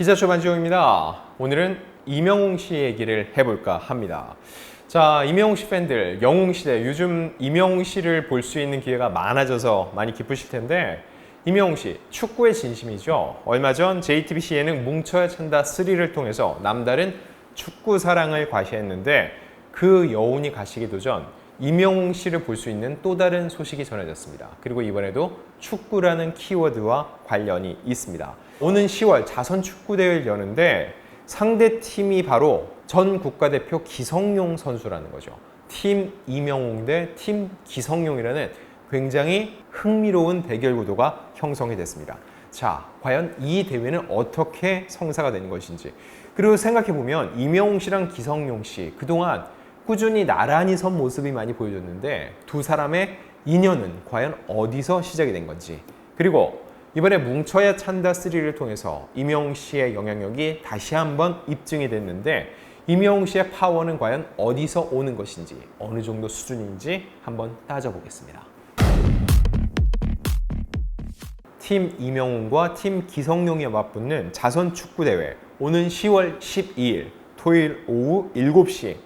기자쇼 반지용입니다. 오늘은 임영웅 씨 얘기를 해볼까 합니다. 자, 임영웅 씨 팬들, 영웅 시대, 요즘 임영웅 씨를 볼 수 있는 기회가 많아져서 많이 기쁘실 텐데, 임영웅 씨, 축구의 진심이죠. 얼마 전 JTBC 예능 뭉쳐야 찬다 3를 통해서 남다른 축구 사랑을 과시했는데, 그 여운이 가시기도 전 임영웅 씨를 볼 수 있는 또 다른 소식이 전해졌습니다. 그리고 이번에도 축구라는 키워드와 관련이 있습니다. 오는 10월 자선 축구대회를 여는데 상대 팀이 바로 전 국가대표 기성용 선수라는 거죠. 팀 임영웅 대 팀 기성용이라는 굉장히 흥미로운 대결 구도가 형성이 됐습니다. 자, 과연 이 대회는 어떻게 성사가 된 것인지, 그리고 생각해보면 임영웅 씨랑 기성용 씨 그동안 꾸준히 나란히 선 모습이 많이 보여줬는데 두 사람의 인연은 과연 어디서 시작이 된 건지, 그리고 이번에 뭉쳐야 찬다 3를 통해서 임영웅 씨의 영향력이 다시 한번 입증이 됐는데 임영웅 씨의 파워는 과연 어디서 오는 것인지, 어느 정도 수준인지 한번 따져보겠습니다. 팀 임영웅과 팀 기성용이 맞붙는 자선 축구대회, 오는 10월 12일 토요일 오후 7시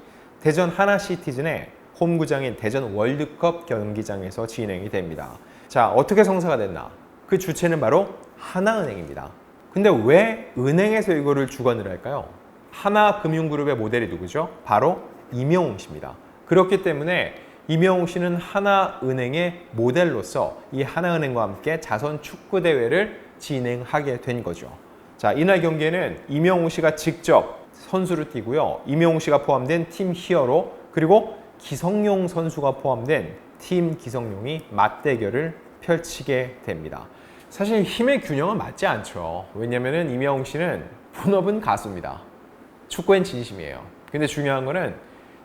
대전 하나시티즌의 홈구장인 대전 월드컵 경기장에서 진행이 됩니다. 자, 어떻게 성사가 됐나? 그 주체는 바로 하나은행입니다. 근데 왜 은행에서 이거를 주관을 할까요? 하나금융그룹의 모델이 누구죠? 바로 임영웅 씨입니다. 그렇기 때문에 임영웅 씨는 하나은행의 모델로서 이 하나은행과 함께 자선 축구대회를 진행하게 된 거죠. 자, 이날 경기에는 임영웅 씨가 직접 선수를 뛰고요. 임영웅 씨가 포함된 팀 히어로, 그리고 기성용 선수가 포함된 팀 기성용이 맞대결을 펼치게 됩니다. 사실 힘의 균형은 맞지 않죠. 왜냐면은 임영웅 씨는 본업은 가수입니다. 축구엔 진심이에요. 근데 중요한 거는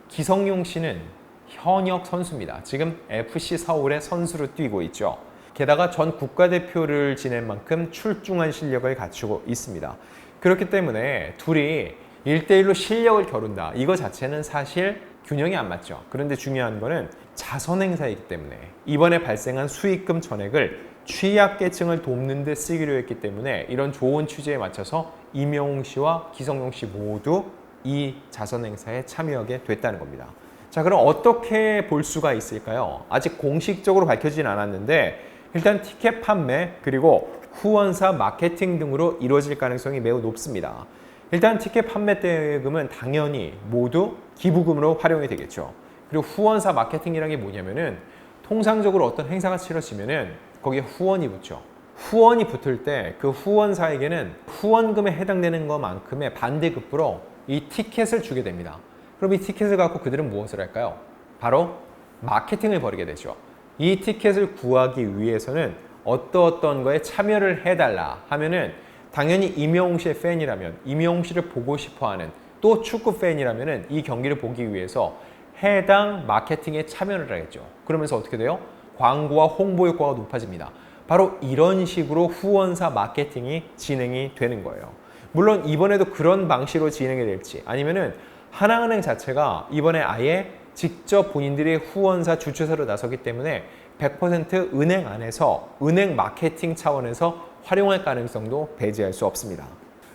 기성용 씨는 현역 선수입니다. 지금 FC 서울의 선수로 뛰고 있죠. 게다가 전 국가대표를 지낸 만큼 출중한 실력을 갖추고 있습니다. 그렇기 때문에 둘이 1대1로 실력을 겨룬다, 이거 자체는 사실 균형이 안 맞죠. 그런데 중요한 거는 자선 행사이기 때문에 이번에 발생한 수익금 전액을 취약계층을 돕는 데 쓰기로 했기 때문에 이런 좋은 취지에 맞춰서 임영웅 씨와 기성용 씨 모두 이 자선 행사에 참여하게 됐다는 겁니다. 자, 그럼 어떻게 볼 수가 있을까요? 아직 공식적으로 밝혀지진 않았는데 일단 티켓 판매, 그리고 후원사 마케팅 등으로 이루어질 가능성이 매우 높습니다. 일단 티켓 판매 대금은 당연히 모두 기부금으로 활용이 되겠죠. 그리고 후원사 마케팅이라는 게 뭐냐면은 통상적으로 어떤 행사가 치러지면은 거기에 후원이 붙죠. 후원이 붙을 때 그 후원사에게는 후원금에 해당되는 것만큼의 반대급부로 이 티켓을 주게 됩니다. 그럼 이 티켓을 갖고 그들은 무엇을 할까요? 바로 마케팅을 벌이게 되죠. 이 티켓을 구하기 위해서는 어떤 거에 참여를 해달라 하면은 당연히 임영웅 씨의 팬이라면, 임영웅 씨를 보고 싶어하는 또 축구 팬이라면은 이 경기를 보기 위해서 해당 마케팅에 참여를 하겠죠. 그러면서 어떻게 돼요? 광고와 홍보 효과가 높아집니다. 바로 이런 식으로 후원사 마케팅이 진행이 되는 거예요. 물론 이번에도 그런 방식으로 진행이 될지, 아니면은 하나은행 자체가 이번에 아예 직접 본인들이 후원사 주최사로 나서기 때문에 100% 은행 안에서 은행 마케팅 차원에서 활용할 가능성도 배제할 수 없습니다.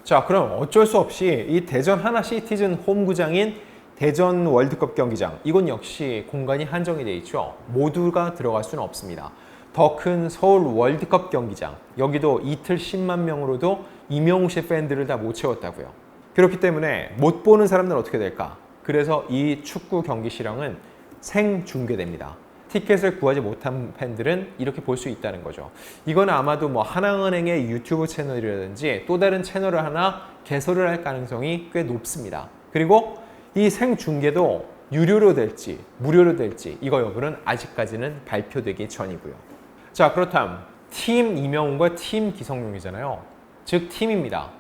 자, 그럼 어쩔 수 없이 이 대전 하나시티즌 홈구장인 대전 월드컵 경기장, 이건 역시 공간이 한정이 돼 있죠. 모두가 들어갈 수는 없습니다. 더 큰 서울 월드컵 경기장, 여기도 이틀 10만 명으로도 임영웅 씨 팬들을 다 못 채웠다고요. 그렇기 때문에 못 보는 사람들은 어떻게 될까? 그래서 이 축구 경기 실황은 생중계됩니다. 티켓을 구하지 못한 팬들은 이렇게 볼 수 있다는 거죠. 이건 아마도 뭐 하나은행의 유튜브 채널이라든지 또 다른 채널을 하나 개설을 할 가능성이 꽤 높습니다. 그리고 이 생중계도 유료로 될지 무료로 될지 이거 여부는 아직까지는 발표되기 전이고요. 자, 그렇다면 팀 임영웅과 팀 기성용이잖아요. 즉 팀입니다.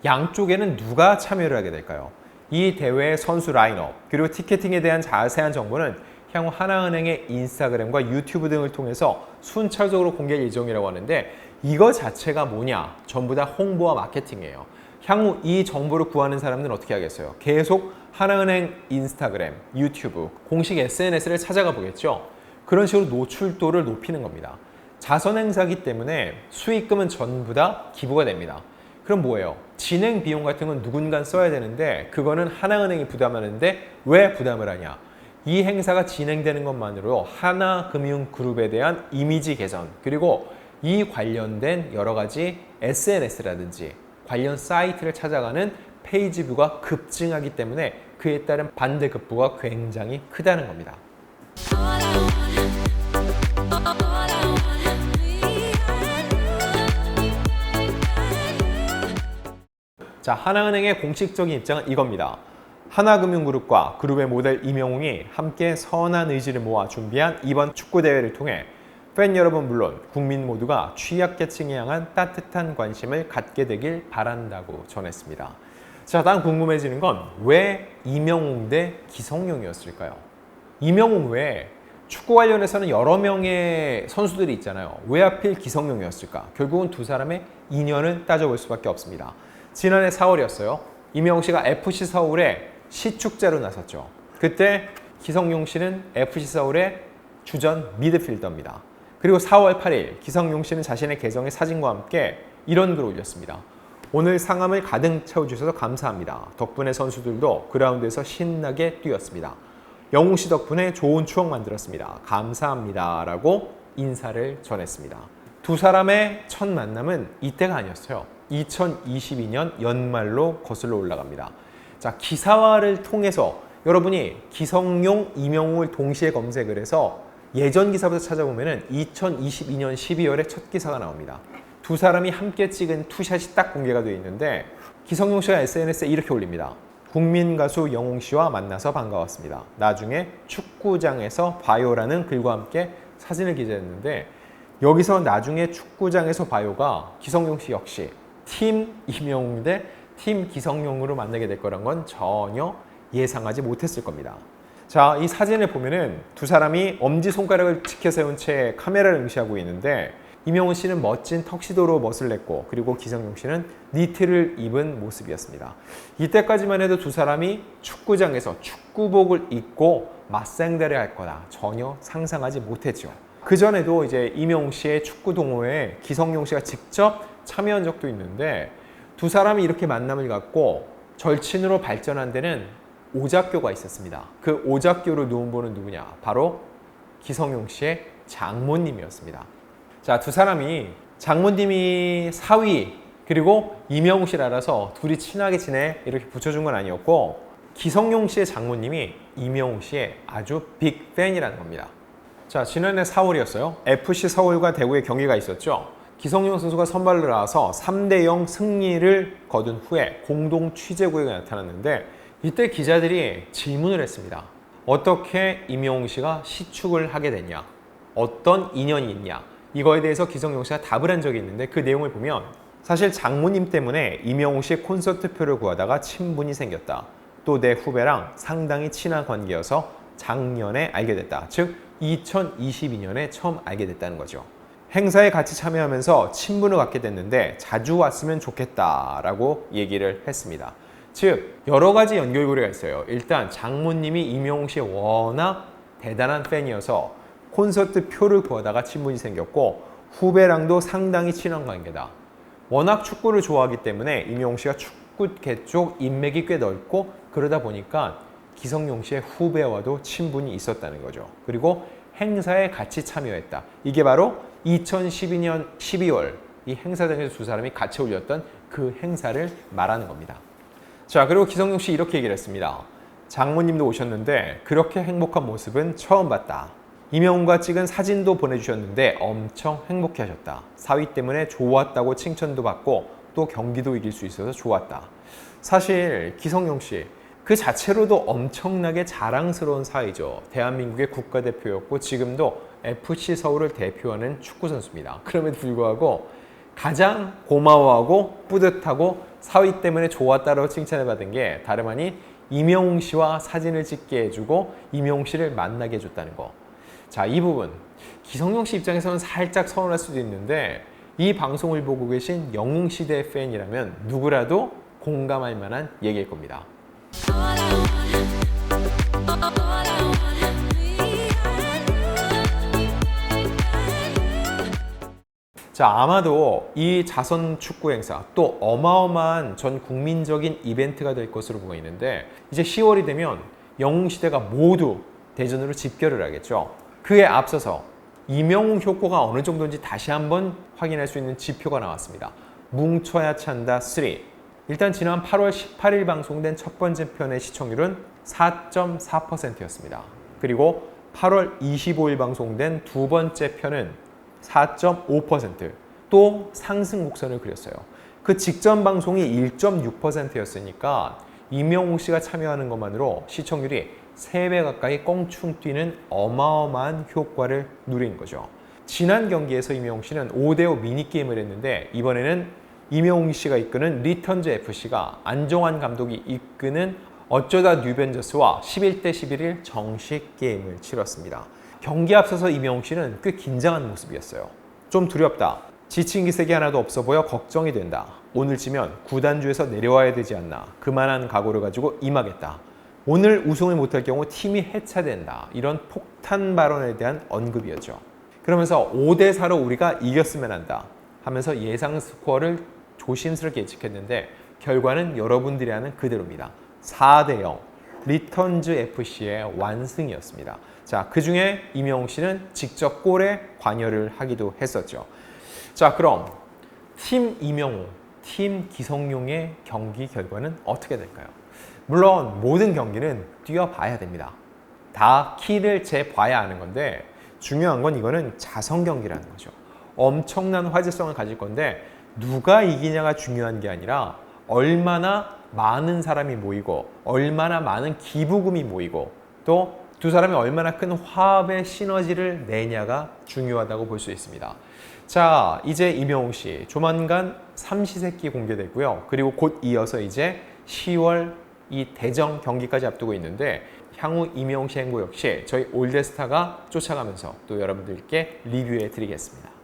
양쪽에는 누가 참여를 하게 될까요? 이 대회의 선수 라인업, 그리고 티켓팅에 대한 자세한 정보는 향후 하나은행의 인스타그램과 유튜브 등을 통해서 순차적으로 공개할 예정이라고 하는데, 이거 자체가 뭐냐? 전부 다 홍보와 마케팅이에요. 향후 이 정보를 구하는 사람들은 어떻게 하겠어요? 계속 하나은행 인스타그램, 유튜브, 공식 SNS를 찾아가 보겠죠? 그런 식으로 노출도를 높이는 겁니다. 자선 행사이기 때문에 수익금은 전부 다 기부가 됩니다. 그럼 뭐예요? 진행 비용 같은 건 누군가 써야 되는데 그거는 하나은행이 부담하는데 왜 부담을 하냐? 이 행사가 진행되는 것만으로 하나금융그룹에 대한 이미지 개선 그리고 이 관련된 여러 가지 SNS라든지 관련 사이트를 찾아가는 페이지 뷰가 급증하기 때문에 그에 따른 반대급부가 굉장히 크다는 겁니다. 자, 하나은행의 공식적인 입장은 이겁니다. 하나금융그룹과 그룹의 모델 임영웅이 함께 선한 의지를 모아 준비한 이번 축구대회를 통해 팬 여러분 물론 국민 모두가 취약계층에 향한 따뜻한 관심을 갖게 되길 바란다고 전했습니다. 자, 다음 궁금해지는 건 왜 임영웅 대 기성용이었을까요? 임영웅 외에 축구 관련해서는 여러 명의 선수들이 있잖아요. 왜 하필 기성용이었을까? 결국은 두 사람의 인연을 따져볼 수밖에 없습니다. 지난해 4월이었어요. 임영웅 씨가 FC 서울에 시축자로 나섰죠. 그때 기성용 씨는 FC 서울의 주전 미드필더입니다. 그리고 4월 8일 기성용 씨는 자신의 계정의 사진과 함께 이런 글을 올렸습니다. 오늘 상암을 가득 채워주셔서 감사합니다. 덕분에 선수들도 그라운드에서 신나게 뛰었습니다. 영웅 씨 덕분에 좋은 추억 만들었습니다. 감사합니다. 라고 인사를 전했습니다. 두 사람의 첫 만남은 이때가 아니었어요. 2022년 연말로 거슬러 올라갑니다. 자, 기사화를 통해서 여러분이 기성용, 임영웅을 동시에 검색을 해서 예전 기사부터 찾아보면 2022년 12월에 첫 기사가 나옵니다. 두 사람이 함께 찍은 투샷이 딱 공개가 되어 있는데 기성용 씨가 SNS에 이렇게 올립니다. 국민 가수 영웅 씨와 만나서 반가웠습니다. 나중에 축구장에서 봐요라는 글과 함께 사진을 기재했는데 여기서 나중에 축구장에서 봐요가 기성용 씨 역시 팀 임영웅 대 팀 기성용으로 만나게 될 거란 건 전혀 예상하지 못했을 겁니다. 자, 이 사진을 보면은 두 사람이 엄지손가락을 치켜 세운 채 카메라를 응시하고 있는데 임영웅 씨는 멋진 턱시도로 멋을 냈고 그리고 기성용 씨는 니트를 입은 모습이었습니다. 이때까지만 해도 두 사람이 축구장에서 축구복을 입고 맞상대를 할 거다 전혀 상상하지 못했죠. 그전에도 이제 임영웅 씨의 축구 동호회에 기성용 씨가 직접 참여한 적도 있는데 두 사람이 이렇게 만남을 갖고 절친으로 발전한 데는 오작교가 있었습니다. 그 오작교로 누운분은 누구냐? 바로 기성용 씨의 장모님이었습니다. 자, 두 사람이 장모님이 사위 그리고 임영웅 씨를 알아서 둘이 친하게 지내 이렇게 붙여준 건 아니었고 기성용 씨의 장모님이 임영웅 씨의 아주 빅팬이라는 겁니다. 자, 지난해 4월이었어요. FC 서울과 대구의 경기가 있었죠. 기성용 선수가 선발로 나와서 3대0 승리를 거둔 후에 공동 취재구역에 나타났는데 이때 기자들이 질문을 했습니다. 어떻게 임영웅 씨가 시축을 하게 됐냐? 어떤 인연이 있냐? 이거에 대해서 기성용 씨가 답을 한 적이 있는데 그 내용을 보면 사실 장모님 때문에 임영웅 씨의 콘서트 표를 구하다가 친분이 생겼다. 또 내 후배랑 상당히 친한 관계여서 작년에 알게 됐다. 즉 2022년에 처음 알게 됐다는 거죠. 행사에 같이 참여하면서 친분을 갖게 됐는데 자주 왔으면 좋겠다라고 얘기를 했습니다. 즉 여러 가지 연결고리가 있어요. 일단 장모님이 임영웅 씨의 워낙 대단한 팬이어서 콘서트 표를 구하다가 친분이 생겼고 후배랑도 상당히 친한 관계다. 워낙 축구를 좋아하기 때문에 임영웅 씨가 축구계 쪽 인맥이 꽤 넓고 그러다 보니까 기성용 씨의 후배와도 친분이 있었다는 거죠. 그리고 행사에 같이 참여했다. 이게 바로 2012년 12월 이 행사장에서 두 사람이 같이 올렸던 그 행사를 말하는 겁니다. 자, 그리고 기성용 씨 이렇게 얘기를 했습니다. 장모님도 오셨는데 그렇게 행복한 모습은 처음 봤다. 임영웅과 찍은 사진도 보내주셨는데 엄청 행복해 하셨다. 사위 때문에 좋았다고 칭찬도 받고 또 경기도 이길 수 있어서 좋았다. 사실 기성용 씨 그 자체로도 엄청나게 자랑스러운 사위죠. 대한민국의 국가대표였고 지금도 FC 서울을 대표하는 축구선수입니다. 그럼에도 불구하고 가장 고마워하고 뿌듯하고 사위 때문에 좋았다고 칭찬을 받은 게 다름 아닌 임영웅 씨와 사진을 찍게 해주고 임영웅 씨를 만나게 해줬다는 거. 자, 이 부분 기성용 씨 입장에서는 살짝 서운할 수도 있는데 이 방송을 보고 계신 영웅 시대 팬이라면 누구라도 공감할 만한 얘기일 겁니다. 자, 아마도 이 자선 축구 행사 또 어마어마한 전 국민적인 이벤트가 될 것으로 보이는데 이제 10월이 되면 영웅시대가 모두 대전으로 집결을 하겠죠. 그에 앞서서 이명웅 효과가 어느 정도인지 다시 한번 확인할 수 있는 지표가 나왔습니다. 뭉쳐야 찬다 3. 일단 지난 8월 18일 방송된 첫 번째 편의 시청률은 4.4%였습니다. 그리고 8월 25일 방송된 두 번째 편은 4.5%. 또 상승 곡선을 그렸어요. 그 직전 방송이 1.6%였으니까 이명웅 씨가 참여하는 것만으로 시청률이 3배 가까이 껑충 뛰는 어마어마한 효과를 누린 거죠. 지난 경기에서 이명웅 씨는 5대5 미니게임을 했는데 이번에는 이명웅 씨가 이끄는 리턴즈 FC가 안정환 감독이 이끄는 어쩌다 뉴벤저스와 11대 11일 정식 게임을 치렀습니다. 경기 앞서서 이명웅 씨는 꽤 긴장한 모습이었어요. 좀 두렵다. 지친 기색이 하나도 없어 보여 걱정이 된다. 오늘 지면 구단주에서 내려와야 되지 않나. 그만한 각오를 가지고 임하겠다. 오늘 우승을 못할 경우 팀이 해체된다. 이런 폭탄 발언에 대한 언급이었죠. 그러면서 5대 4로 우리가 이겼으면 한다 하면서 예상 스코어를 조심스럽게 예측했는데 결과는 여러분들이 아는 그대로입니다. 4대 0. 리턴즈 FC의 완승이었습니다. 자, 그 중에 이명웅 씨는 직접 골에 관여를 하기도 했었죠. 자, 그럼 팀 이명웅, 팀 기성용의 경기 결과는 어떻게 될까요? 물론 모든 경기는 뛰어봐야 됩니다. 다 키를 재봐야 하는 건데 중요한 건 이거는 자선 경기라는 거죠. 엄청난 화제성을 가질 건데 누가 이기냐가 중요한 게 아니라 얼마나 많은 사람이 모이고 얼마나 많은 기부금이 모이고 또 두 사람이 얼마나 큰 화합의 시너지를 내냐가 중요하다고 볼 수 있습니다. 자, 이제 이명웅 씨 조만간 삼시세끼 공개되고요. 그리고 곧 이어서 이제 10월 이 대전 경기까지 앞두고 있는데 향후 이명웅 씨 행보 역시 저희 올드스타가 쫓아가면서 또 여러분들께 리뷰해 드리겠습니다.